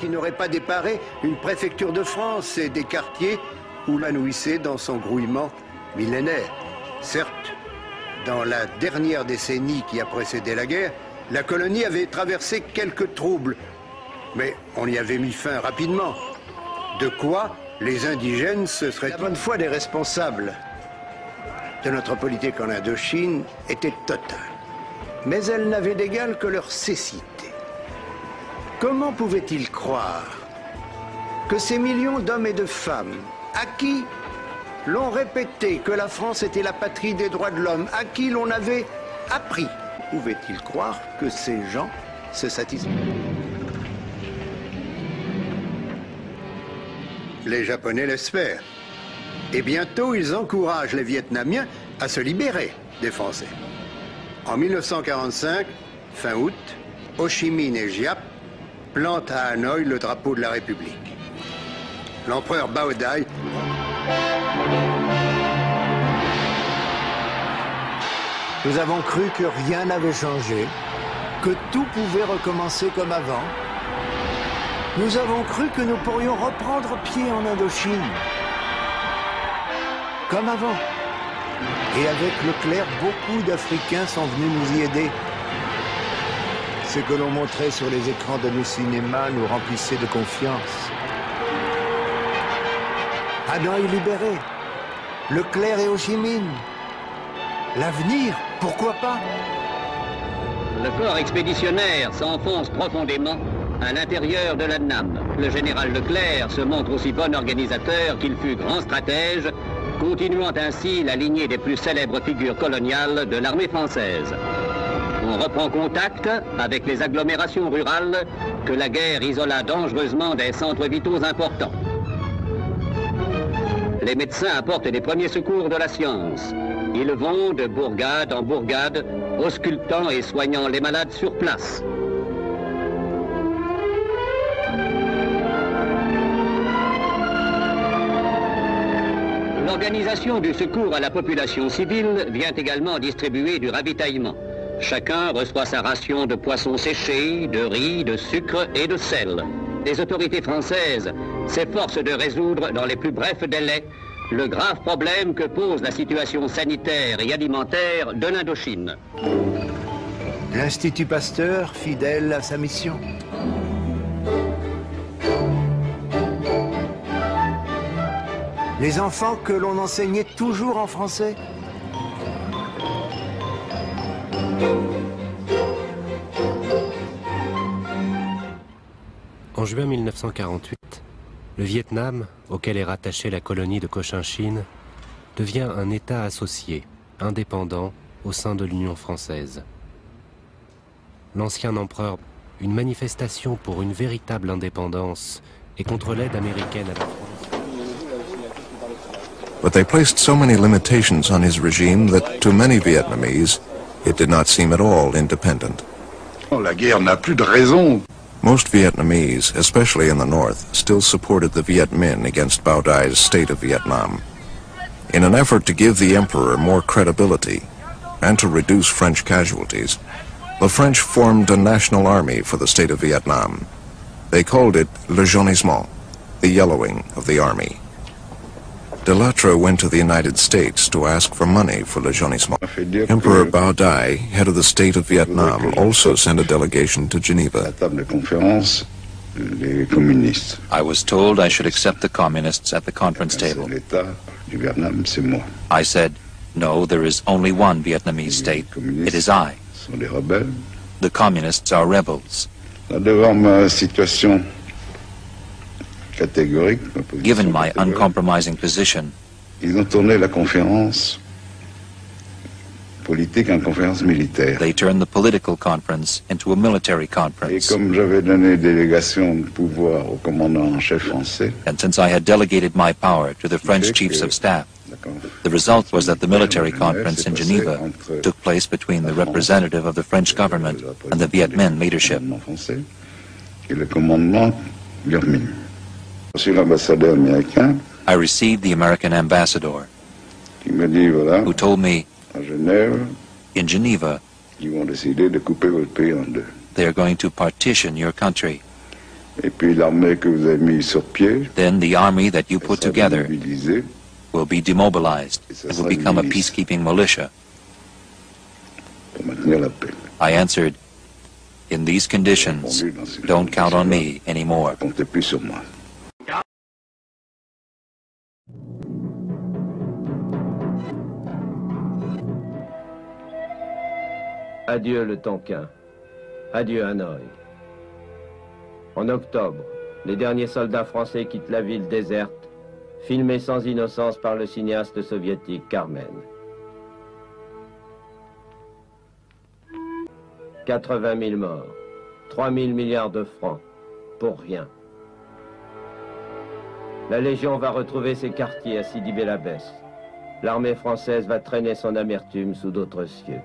qui n'aurait pas déparé une préfecture de France et des quartiers où l'épanouissait dans son grouillement millénaire. Certes, dans la dernière décennie qui a précédé la guerre, la colonie avait traversé quelques troubles, mais on y avait mis fin rapidement. De quoi les indigènes se seraient... La bonne foi des responsables de notre politique en Indochine était totale. Mais elle n'avait d'égal que leur cécité. Comment pouvaient-ils croire que ces millions d'hommes et de femmes, à qui l'on répétait que la France était la patrie des droits de l'homme, à qui l'on avait appris, pouvaient-ils croire que ces gens se satisfaisaient? Les Japonais l'espèrent. Et bientôt, ils encouragent les Vietnamiens à se libérer des Français. En 1945, fin août, Ho Chi Minh et Giap plantent à Hanoï le drapeau de la République. L'empereur Bao Dai Nous avons cru que rien n'avait changé, que tout pouvait recommencer comme avant. Nous avons cru que nous pourrions reprendre pied en Indochine, comme avant. Et avec Leclerc, beaucoup d'Africains sont venus nous y aider. Ce que l'on montrait sur les écrans de nos cinémas nous remplissait de confiance. Hanoï libéré, Leclerc et Ho Chi Minh. L'avenir, pourquoi pas? Le corps expéditionnaire s'enfonce profondément à l'intérieur de la NAM. Le général Leclerc se montre aussi bon organisateur qu'il fut grand stratège, continuant ainsi la lignée des plus célèbres figures coloniales de l'armée française. On reprend contact avec les agglomérations rurales que la guerre isola dangereusement des centres vitaux importants. Les médecins apportent les premiers secours de la science. Ils vont de bourgade en bourgade, auscultant et soignant les malades sur place. L'organisation du secours à la population civile vient également distribuer du ravitaillement. Chacun reçoit sa ration de poissons séchés, de riz, de sucre et de sel. Les autorités françaises s'efforcent de résoudre dans les plus brefs délais le grave problème que pose la situation sanitaire et alimentaire de l'Indochine. L'Institut Pasteur, fidèle à sa mission. Les enfants que l'on enseignait toujours en français. En juin 1948, le Vietnam, auquel est rattachée la colonie de Cochinchine, devient un État associé, indépendant, au sein de l'Union française. L'ancien empereur, une manifestation pour une véritable indépendance et contre l'aide américaine à la France. But they placed so many limitations on his regime that to many Vietnamese, it did not seem at all independent. La guerre n'a plus de raison. Most Vietnamese, especially in the north, still supported the Viet Minh against Bao Dai's state of Vietnam. In an effort to give the emperor more credibility and to reduce French casualties, the French formed a national army for the state of Vietnam. They called it Le Jaunissement, the yellowing of the army. De Lattre went to the United States to ask for money for Le Jaunissement. Emperor Bao Dai, head of the state of Vietnam, also sent a delegation to Geneva. I was told I should accept the communists at the conference table. I said, no, there is only one Vietnamese state. It is I. The communists are rebels. Given my uncompromising position, they turned the political conference into a military conference. And since I had delegated my power to the French chiefs of staff, the result was that the military conference in Geneva took place between the representative of the French government and the Viet Minh leadership. I received the American ambassador, who told me, in Geneva, they are going to partition your country. Et puis l'armée que vous avez mise sur pied, then the army that you put sera together mobilisée will be demobilized and will become a peacekeeping militia. pour maintenir la paix. I answered, in these conditions, don't count on me anymore. Comptez plus sur moi. Adieu le Tonkin. Adieu Hanoï. En octobre, les derniers soldats français quittent la ville déserte, filmée sans innocence par le cinéaste soviétique Carmen. 80 000 morts, 3 000 milliards de francs, pour rien. La Légion va retrouver ses quartiers à Sidi Bel Abbès. L'armée française va traîner son amertume sous d'autres cieux.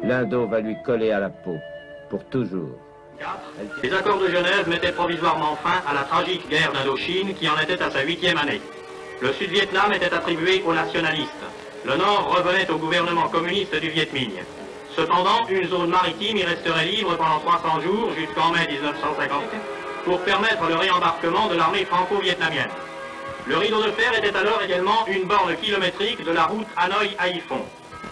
L'Indo va lui coller à la peau, pour toujours. Les accords de Genève mettaient provisoirement fin à la tragique guerre d'Indochine qui en était à sa 8e année. Le Sud-Vietnam était attribué aux nationalistes. Le Nord revenait au gouvernement communiste du Viet Minh. Cependant, une zone maritime y resterait libre pendant 300 jours jusqu'en mai 1950 pour permettre le réembarquement de l'armée franco-vietnamienne. Le rideau de fer était alors également une borne kilométrique de la route Hanoï-Haïphong.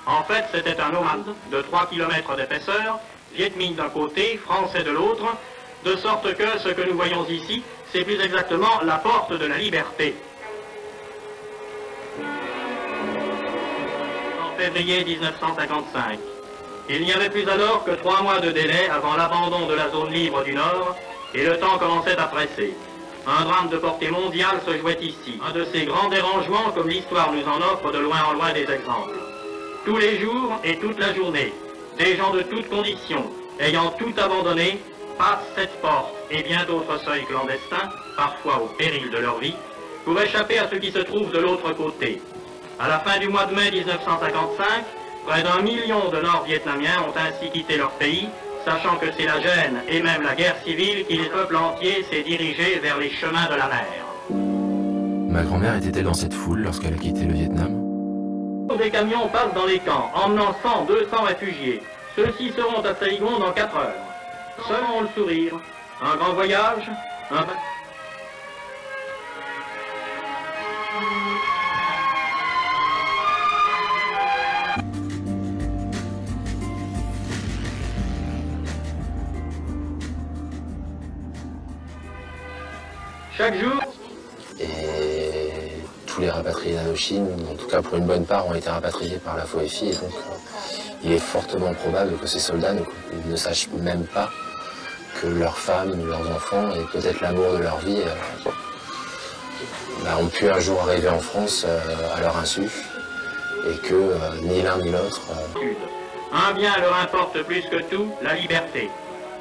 En fait, c'était un nomade de 3 km d'épaisseur, Viet Minh d'un côté, français de l'autre, de sorte que ce que nous voyons ici, c'est plus exactement la porte de la liberté. En février 1955, il n'y avait plus alors que 3 mois de délai avant l'abandon de la zone libre du Nord, et le temps commençait à presser. Un drame de portée mondiale se jouait ici, un de ces grands dérangements comme l'histoire nous en offre de loin en loin des exemples. Tous les jours et toute la journée, des gens de toutes conditions, ayant tout abandonné, passent cette porte et bien d'autres seuils clandestins, parfois au péril de leur vie, pour échapper à ce qui se trouve de l'autre côté. À la fin du mois de mai 1955, près d'1 million de Nord-Vietnamiens ont ainsi quitté leur pays, sachant que c'est la gêne et même la guerre civile qui les peuple entier s'est dirigé vers les chemins de la mer. Ma grand-mère était-elle dans cette foule lorsqu'elle a quitté le Vietnam? Des camions passent dans les camps, emmenant 100, 200 réfugiés. Ceux-ci seront à Saigon dans 4 heures. Seulement le sourire. Un grand voyage, un... Chaque jour... Et tous les rapatriés d'Indochine, en tout cas pour une bonne part, ont été rapatriés par la FOFI. Et donc, il est fortement probable que ces soldats ne sachent même pas que leurs femmes, leurs enfants et peut-être l'amour de leur vie ont pu un jour arriver en France à leur insu. Et que ni l'un ni l'autre... Un bien leur importe plus que tout, la liberté.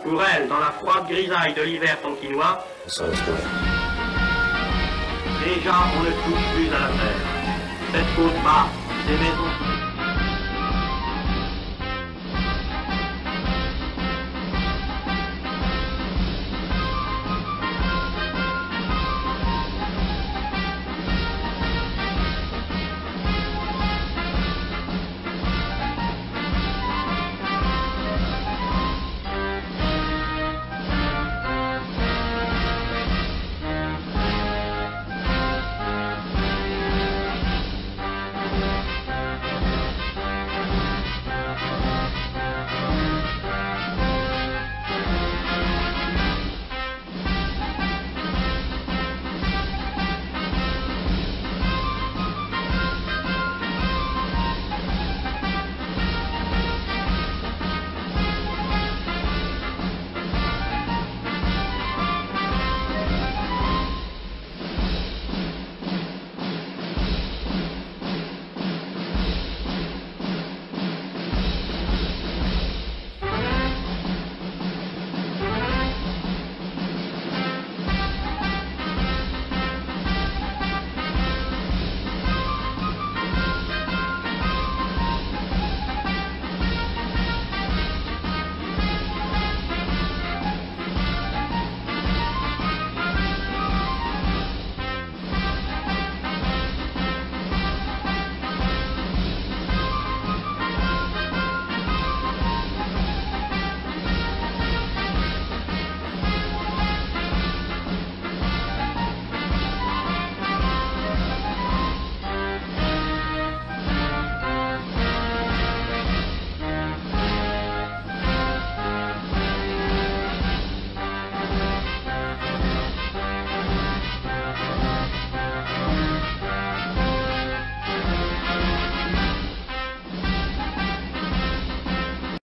Pour elles, dans la froide grisaille de l'hiver tonkinois, se retrouver. Déjà, on ne touche plus à la terre. Cette côte basse, ces maisons...